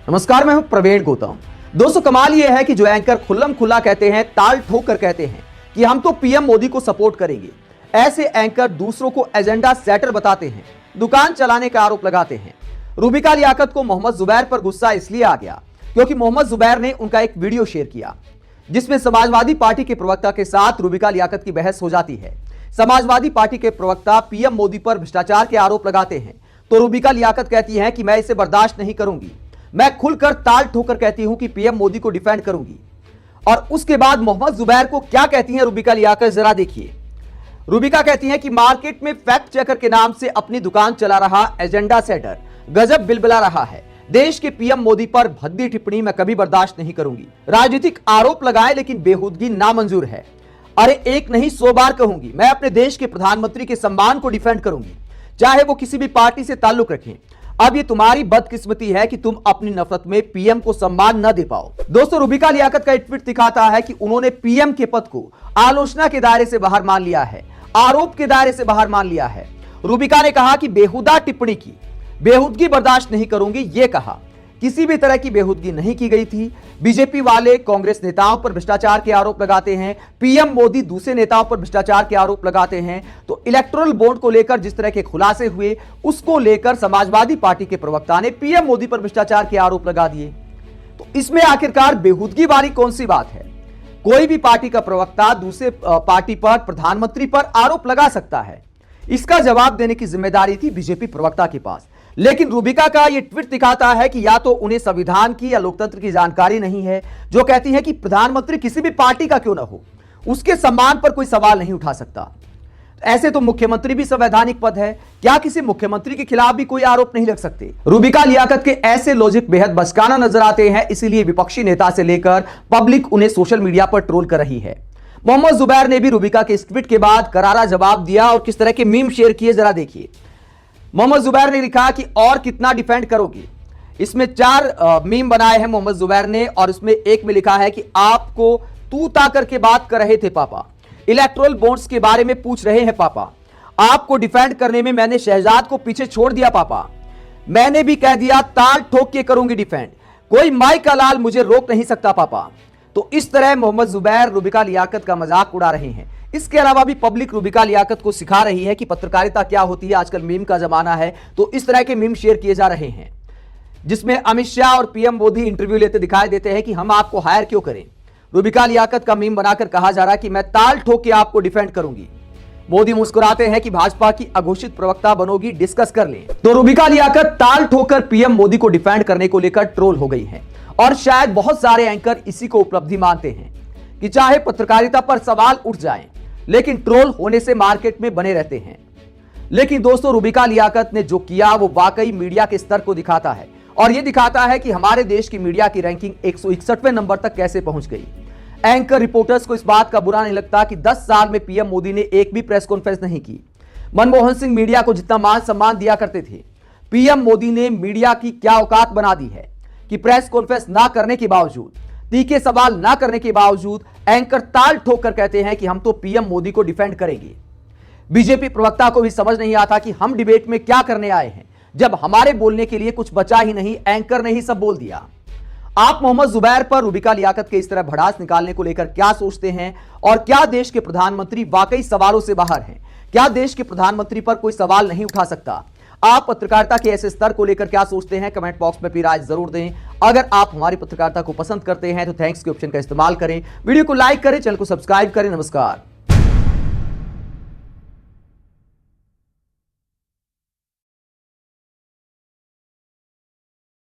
नमस्कार, मैं हूं प्रवीण गौतम। दोस्तों, कमाल यह है कि जो एंकर खुल्लम खुल्ला कहते हैं, ताल ठोक कर कहते हैं कि हम तो पीएम मोदी को सपोर्ट करेंगे, ऐसे एंकर दूसरों को एजेंडा सेटर बताते हैं, दुकान चलाने का आरोप लगाते हैं। रूबिका लियाकत को मोहम्मद जुबैर पर गुस्सा इसलिए आ गया क्योंकि मोहम्मद जुबैर ने उनका एक वीडियो शेयर किया जिसमें समाजवादी पार्टी के प्रवक्ता के साथ रूबिका लियाकत की बहस हो जाती है। समाजवादी पार्टी के प्रवक्ता पीएम मोदी पर भ्रष्टाचार के आरोप लगाते हैं तो रूबिका लियाकत कहती हैं कि मैं इसे बर्दाश्त नहीं करूंगी, मैं खुलकर ताल ठोकर कहती हूं कि पीएम मोदी को डिफेंड करूंगी। और उसके बाद मोहम्मद जुबैर को क्या कहती हैं रूबिका लियाकत, जरा देखिए। रूबिका कहती हैं कि मार्केट में फैक्ट चेकर के नाम से अपनी दुकान चला रहा एजेंडा सेटर गजब बिलबिला रहा है। देश के पीएम मोदी पर भद्दी टिप्पणी मैं कभी बर्दाश्त नहीं करूंगी। राजनीतिक आरोप लगाए लेकिन बेहूदगी नामंजूर है। अरे एक नहीं 100 बार कहूंगी, मैं अपने देश के प्रधानमंत्री के सम्मान को डिफेंड करूंगी, चाहे वो किसी भी पार्टी से ताल्लुक रखें। अब ये तुम्हारी बदकिस्मती है कि तुम अपनी नफरत में पीएम को सम्मान न दे पाओ। दोस्तों, रूबिका लियाकत का एक ट्वीट दिखाता है कि उन्होंने पीएम के पद को आलोचना के दायरे से बाहर मान लिया है, आरोप के दायरे से बाहर मान लिया है। रूबिका ने कहा कि बेहुदा टिप्पणी की, बेहुदगी बर्दाश्त नहीं करूंगी। यह कहा किसी भी तरह की बेहुदगी नहीं की गई थी। बीजेपी वाले कांग्रेस नेताओं पर भ्रष्टाचार के आरोप लगाते हैं, पीएम मोदी दूसरे नेताओं पर भ्रष्टाचार के आरोप लगाते हैं। तो इलेक्टोरल बॉन्ड को लेकर जिस तरह के खुलासे हुए उसको लेकर समाजवादी पार्टी के प्रवक्ता ने पीएम मोदी पर भ्रष्टाचार के आरोप लगा दिए। तो इसमें आखिरकार बेहुदगी वाली कौन सी बात है? कोई भी पार्टी का प्रवक्ता दूसरे पार्टी पर, प्रधानमंत्री पर आरोप लगा सकता है। इसका जवाब देने की जिम्मेदारी थी बीजेपी प्रवक्ता के पास। लेकिन रूबिका का यह ट्वीट दिखाता है कि या तो उन्हें संविधान की या लोकतंत्र की जानकारी नहीं है, जो कहती है कि प्रधानमंत्री किसी भी पार्टी का क्यों ना हो, उसके सम्मान पर कोई सवाल नहीं उठा सकता। ऐसे तो मुख्यमंत्री भी संवैधानिक पद है, क्या किसी मुख्यमंत्री के खिलाफ भी कोई आरोप नहीं लग सकते? रूबिका लियाकत के ऐसे लॉजिक बेहद बचकाना नजर आते हैं, इसीलिए विपक्षी नेता से लेकर पब्लिक उन्हें सोशल मीडिया पर ट्रोल कर रही है। मोहम्मद जुबैर ने भी रूबिका के इस ट्वीट के बाद करारा जवाब दिया और किस तरह के मीम शेयर किए, जरा देखिए। मोहम्मद जुबैर ने लिखा कि और कितना डिफेंड करोगी। इसमें 4 मीम बनाए हैं मोहम्मद जुबैर ने और इसमें एक में लिखा है कि आपको तू ता करके बात कर रहे थे पापा, इलेक्टोरल बॉन्ड्स के बारे में पूछ रहे हैं पापा, आपको डिफेंड करने में मैंने शहजाद को पीछे छोड़ दिया पापा, मैंने भी कह दिया ताल ठोक के करूंगी डिफेंड, कोई माई का लाल मुझे रोक नहीं सकता पापा। तो इस तरह मोहम्मद जुबैर रूबिका लियाकत का मजाक उड़ा रहे हैं। इसके अलावा भी पब्लिक रूबिका लियाकत को सिखा रही है कि पत्रकारिता क्या होती है। आजकल मीम का जमाना है, तो इस तरह के मीम शेयर किए जा रहे हैं जिसमें अमित शाह और पीएम मोदी इंटरव्यू लेते दिखाई देते हैं कि हम आपको हायर क्यों करें। रूबिका लियाकत का मीम बनाकर कहा जा रहा है कि मैं ताल ठोक के आपको डिफेंड करूंगी। मोदी मुस्कुराते हैं कि भाजपा की अघोषित प्रवक्ता बनोगी, डिस्कस कर लें। तो रूबिका लियाकत ताल ठोकर पीएम मोदी को डिफेंड करने को लेकर ट्रोल हो गई है और शायद बहुत सारे एंकर इसी को उपलब्धि मानते हैं कि चाहे पत्रकारिता पर सवाल उठ जाएं, लेकिन ट्रोल होने से मार्केट में बने रहते हैं। लेकिन दोस्तों, रूबिका लियाकत ने जो किया वो वाकई मीडिया के स्तर को दिखाता है और यह दिखाता है कि हमारे देश की मीडिया की रैंकिंग 161वें नंबर तक कैसे पहुंच गई। एंकर रिपोर्टर्स को इस बात का बुरा नहीं लगता कि 10 साल में पीएम मोदी ने एक भी प्रेस कॉन्फ्रेंस नहीं की। मनमोहन सिंह मीडिया को जितना मान सम्मान दिया करते थे, पीएम मोदी ने मीडिया की क्या औकात बना दी है कि प्रेस कॉन्फ्रेंस ना करने के बावजूद, तीखे सवाल ना करने के बावजूद एंकर ताल ठोक कर कहते हैं कि हम तो पीएम मोदी को डिफेंड करेंगे। बीजेपी प्रवक्ता को भी समझ नहीं आता कि हम डिबेट में क्या करने आए हैं, जब हमारे बोलने के लिए कुछ बचा ही नहीं, एंकर ने ही सब बोल दिया। आप मोहम्मद जुबैर पर रूबिका लियाकत के इस तरह भड़ास निकालने को लेकर क्या सोचते हैं और क्या देश के प्रधानमंत्री वाकई सवालों से बाहर हैं? क्या देश के प्रधानमंत्री पर कोई सवाल नहीं उठा सकता? आप पत्रकारिता के ऐसे स्तर को लेकर क्या सोचते हैं? कमेंट बॉक्स में अपनी राय जरूर दें। अगर आप हमारी पत्रकारिता को पसंद करते हैं तो थैंक्स के ऑप्शन का इस्तेमाल करें, वीडियो को लाइक करें, चैनल को सब्सक्राइब करें। नमस्कार।